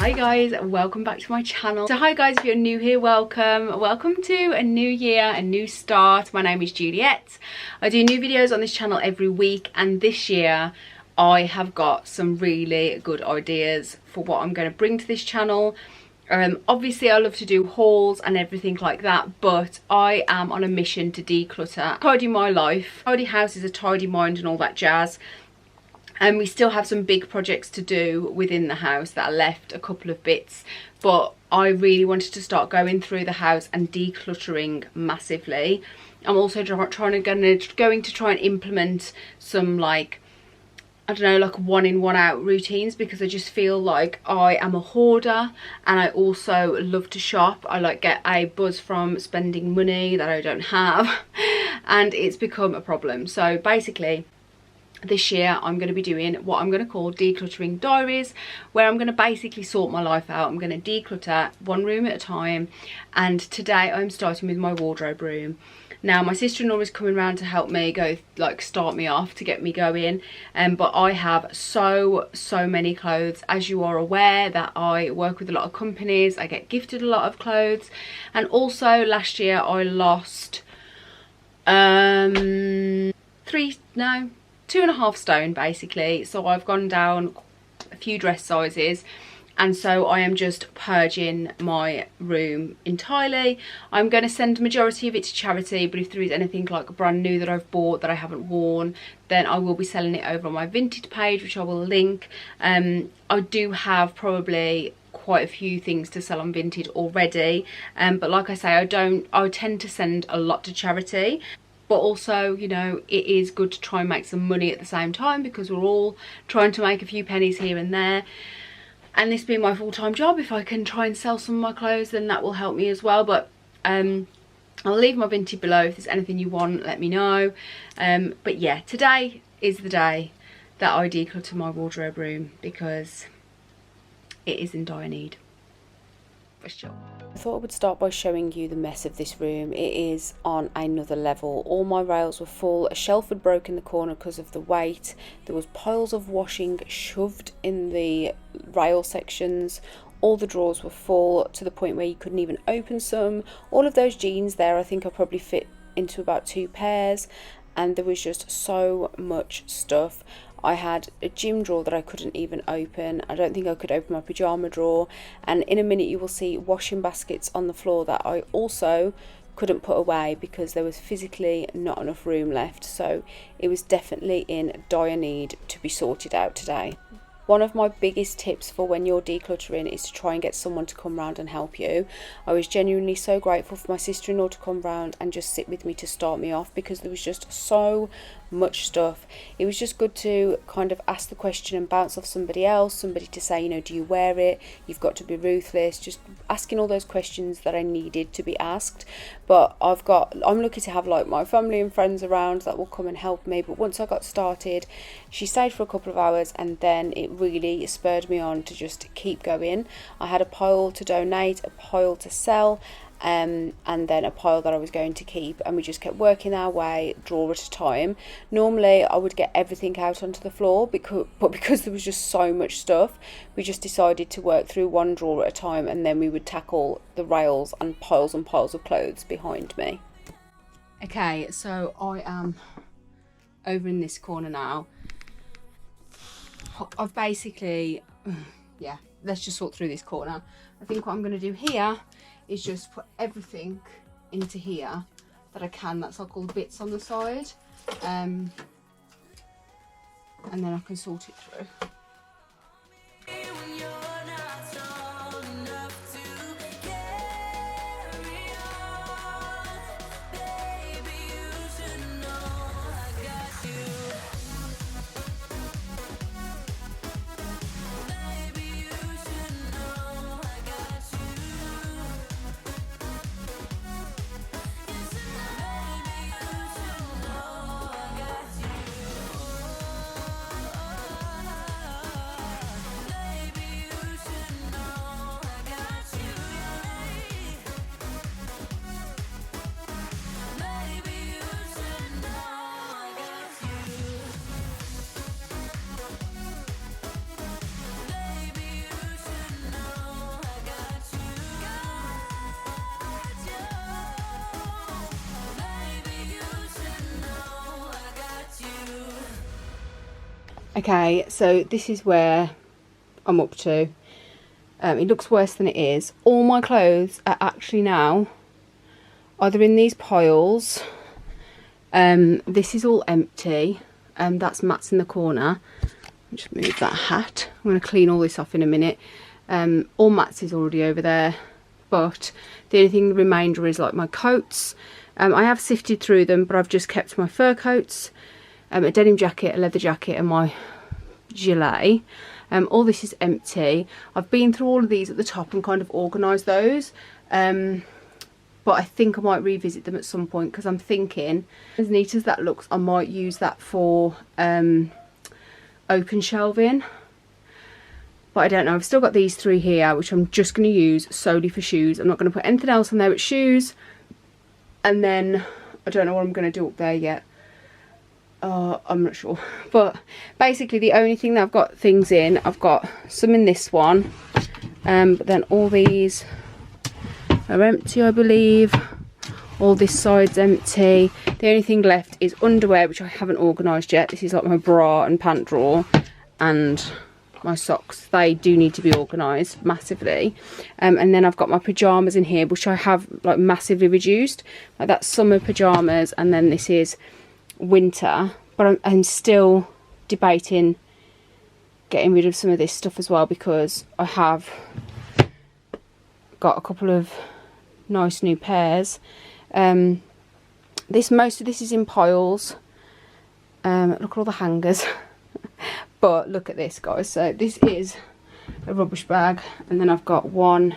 Hi guys, welcome back to my channel. So hi guys, if you're new here, welcome to a new year, a new start. My name is Juliette. I do new videos on this channel every week, and this year I have got some really good ideas for what I'm going to bring to this channel. Obviously I love to do hauls and everything like that, but I am on a mission to declutter, tidy my life. Tidy house is a tidy mind and all that jazz. And we still have some big projects to do within the house that are left, a couple of bits. But I really wanted to start going through the house and decluttering massively. I'm also going to try and implement some, like, I don't know, like one in one out routines, because I just feel like I am a hoarder and I also love to shop. I like get a buzz from spending money that I don't have and it's become a problem. So basically, this year I'm going to be doing what I'm going to call decluttering diaries, where I'm going to basically sort my life out. I'm going to declutter one room at a time, and today I'm starting with my wardrobe room. Now my sister-in-law is coming around to help me start me off, to get me going, but I have so many clothes. As you are aware, that I work with a lot of companies, I get gifted a lot of clothes, and also last year I lost 2.5 stone basically. So I've gone down a few dress sizes, and so I am just purging my room entirely. I'm going to send the majority of it to charity, but if there is anything like brand new that I've bought that I haven't worn, then I will be selling it over on my Vinted page, which I will link. I do have probably quite a few things to sell on Vinted already, but like I say, I tend to send a lot to charity. But also, you know, it is good to try and make some money at the same time, because we're all trying to make a few pennies here and there. And this being my full-time job, if I can try and sell some of my clothes, then that will help me as well. But I'll leave my Vinted below. If there's anything you want, let me know. But yeah, today is the day that I declutter my wardrobe room, because it is in dire need, for sure. I thought I would start by showing you the mess of this room. It is on another level. All my rails were full. A shelf had broken the corner because of the weight. There was piles of washing shoved in the rail sections. All the drawers were full to the point where you couldn't even open some. All of those jeans there, I think I probably fit into about 2 pairs, and there was just so much stuff. I had a gym drawer that I couldn't even open. I don't think I could open my pyjama drawer. And in a minute you will see washing baskets on the floor that I also couldn't put away because there was physically not enough room left. So it was definitely in dire need to be sorted out today. One of my biggest tips for when you're decluttering is to try and get someone to come round and help you. I was genuinely so grateful for my sister-in-law to come round and just sit with me to start me off, because there was just so much stuff. It was just good to kind of ask the question and bounce off somebody else, somebody to say, you know, do you wear it? You've got to be ruthless. Just asking all those questions that I needed to be asked. But I'm lucky to have like my family and friends around that will come and help me. But once I got started, she stayed for a couple of hours, and then it really spurred me on to just keep going. I had a pile to donate, a pile to sell, and then a pile that I was going to keep, and we just kept working our way drawer at a time. Normally I would get everything out onto the floor, but because there was just so much stuff, we just decided to work through one drawer at a time, and then we would tackle the rails and piles of clothes behind me. Okay, so I am over in this corner now. I've basically, yeah, let's just sort through this corner. I think what I'm going to do here is just put everything into here that I can. That's like all the bits on the side, and then I can sort it through. Okay, so this is where I'm up to. It looks worse than it is. All my clothes are actually now either in these piles. This is all empty. That's Matt's in the corner. Just move that hat. I'm going to clean all this off in a minute. All Matt's is already over there, but the only thing the remainder is like my coats. I have sifted through them, but I've just kept my fur coats, a denim jacket, a leather jacket, and my gilet. All this is empty. I've been through all of these at the top and kind of organised those, but I think I might revisit them at some point, because I'm thinking, as neat as that looks, I might use that for open shelving. But I don't know. I've still got these three here, which I'm just going to use solely for shoes. I'm not going to put anything else on there but shoes. And then I don't know what I'm going to do up there yet. I'm not sure. But basically the only thing that I've got things in, I've got some in this one. But then all these are empty, I believe. All this side's empty. The only thing left is underwear, which I haven't organised yet. This is like my bra and pant drawer, and my socks. They do need to be organised massively. And then I've got my pyjamas in here, which I have like massively reduced. Like that's summer pyjamas, and then this is winter. But I'm still debating getting rid of some of this stuff as well, because I have got a couple of nice new pairs. Most of this is in piles. Look at all the hangers. But look at this, guys. So this is a rubbish bag, and then I've got 1,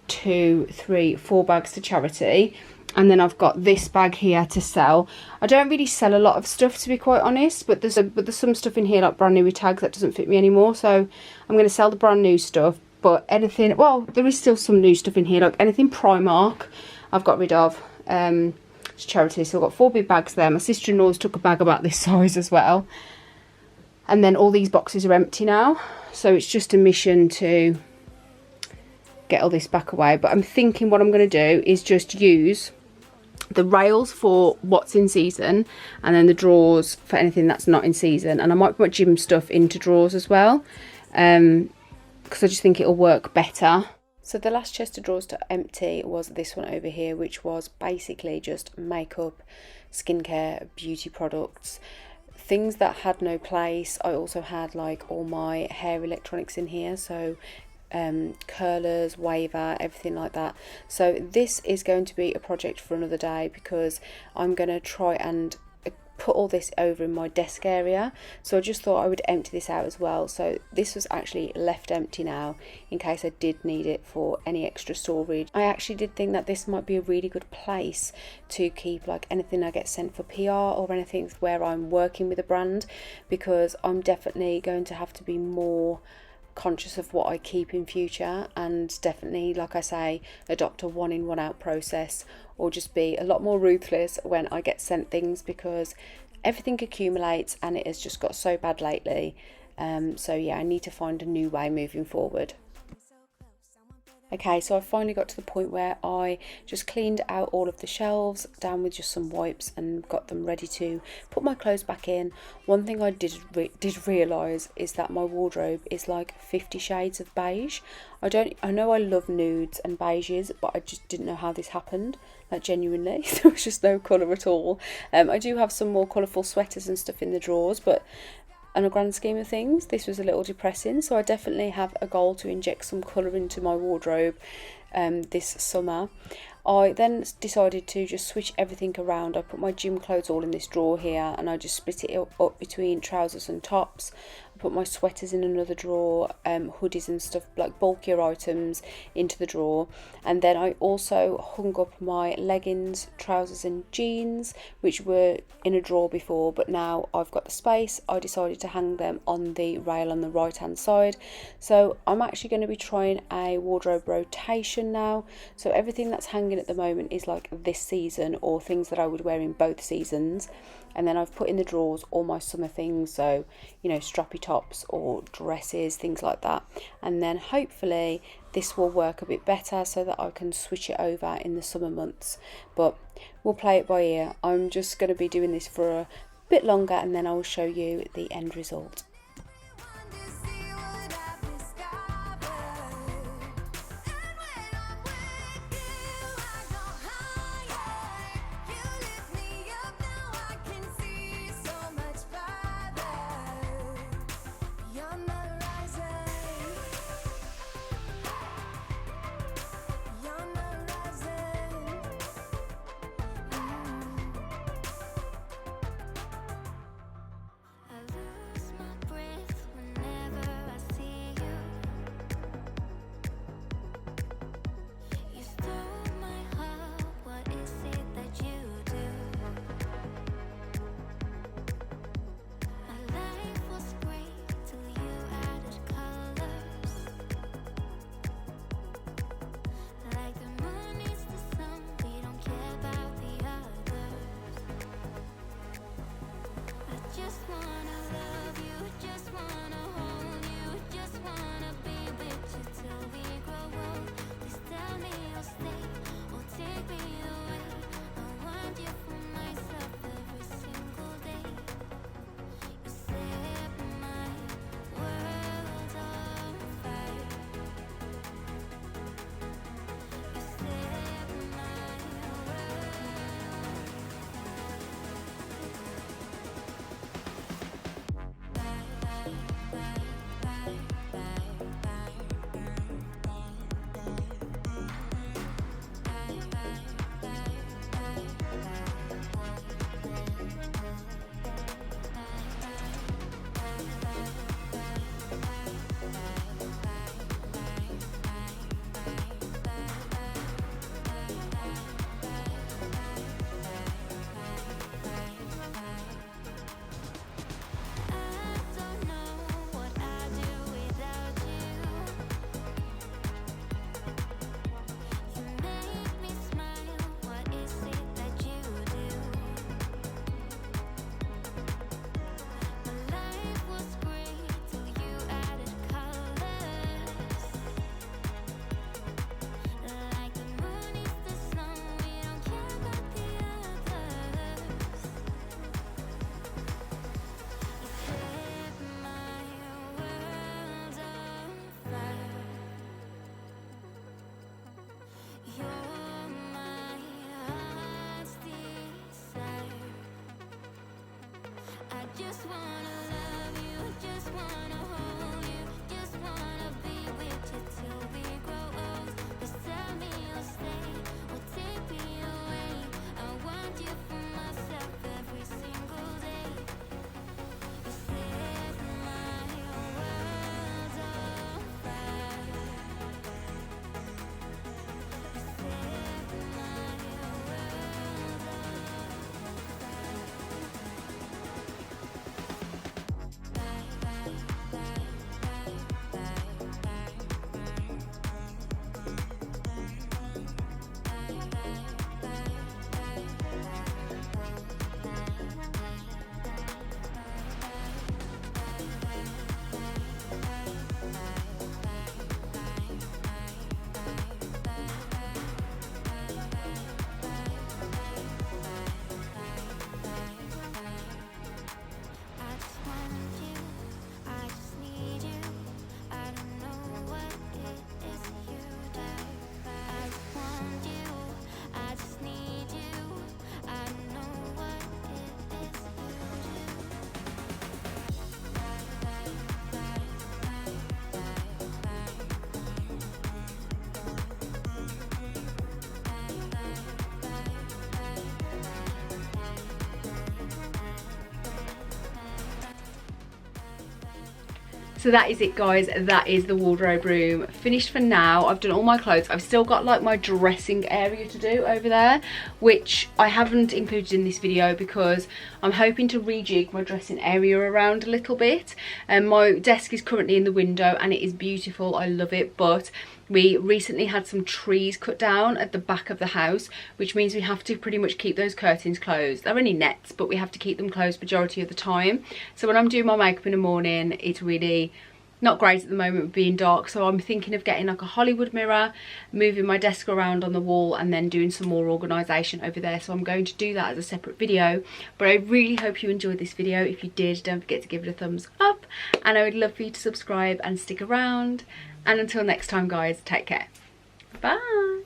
2, 3, 4 bags to charity, and then I've got this bag here to sell. I don't really sell a lot of stuff, to be quite honest, but there's some stuff in here like brand new with tags that doesn't fit me anymore, so I'm going to sell the brand new stuff. But anything, well, there is still some new stuff in here, like anything Primark I've got rid of. It's charity, so I've got 4 big bags there. My sister-in-law's took a bag about this size as well. And then all these boxes are empty now, so it's just a mission to get all this back away. But I'm thinking what I'm going to do is just use the rails for what's in season, and then the drawers for anything that's not in season. And I might put my gym stuff into drawers as well, because I just think it'll work better. So the last chest of drawers to empty was this one over here, which was basically just makeup, skincare, beauty products, things that had no place. I also had like all my hair electronics in here, so curlers, waver, everything like that. So this is going to be a project for another day, because I'm going to try and put all this over in my desk area. So I just thought I would empty this out as well. So this was actually left empty now in case I did need it for any extra storage. I actually did think that this might be a really good place to keep like anything I get sent for PR or anything where I'm working with a brand, because I'm definitely going to have to be more conscious of what I keep in future, and definitely, like I say, adopt a one in one out process, or just be a lot more ruthless when I get sent things, because everything accumulates and it has just got so bad lately. So yeah, I need to find a new way moving forward. Okay, so I finally got to the point where I just cleaned out all of the shelves down with just some wipes and got them ready to put my clothes back in. One thing I did realise is that my wardrobe is like 50 shades of beige. I know I love nudes and beiges, but I just didn't know how this happened. Like genuinely, there was just no colour at all. I do have some more colourful sweaters and stuff in the drawers, but on a grand scheme of things, this was a little depressing. So I definitely have a goal to inject some colour into my wardrobe this summer. I then decided to just switch everything around. I put my gym clothes all in this drawer here, and I just split it up between trousers and tops. I put my sweaters in another drawer, hoodies and stuff like bulkier items into the drawer, and then I also hung up my leggings, trousers and jeans, which were in a drawer before, but now I've got the space. I decided to hang them on the rail on the right hand side. So I'm actually going to be trying a wardrobe rotation now, so everything that's hanging at the moment is like this season or things that I would wear in both seasons. And then I've put in the drawers all my summer things, so you know, strappy tops or dresses, things like that. And then hopefully this will work a bit better so that I can switch it over in the summer months. But we'll play it by ear. I'm just going to be doing this for a bit longer, and then I will show you the end result. So that is it, guys. That is the wardrobe room finished for now. I've done all my clothes. I've still got like my dressing area to do over there, which I haven't included in this video because I'm hoping to rejig my dressing area around a little bit. And my desk is currently in the window and it is beautiful. I love it, but we recently had some trees cut down at the back of the house, which means we have to pretty much keep those curtains closed. They're only nets, but we have to keep them closed majority of the time. So when I'm doing my makeup in the morning, it's really not great at the moment being dark. So I'm thinking of getting like a Hollywood mirror, moving my desk around on the wall, and then doing some more organisation over there. So I'm going to do that as a separate video. But I really hope you enjoyed this video. If you did, don't forget to give it a thumbs up, and I would love for you to subscribe and stick around. And until next time, guys, take care. Bye.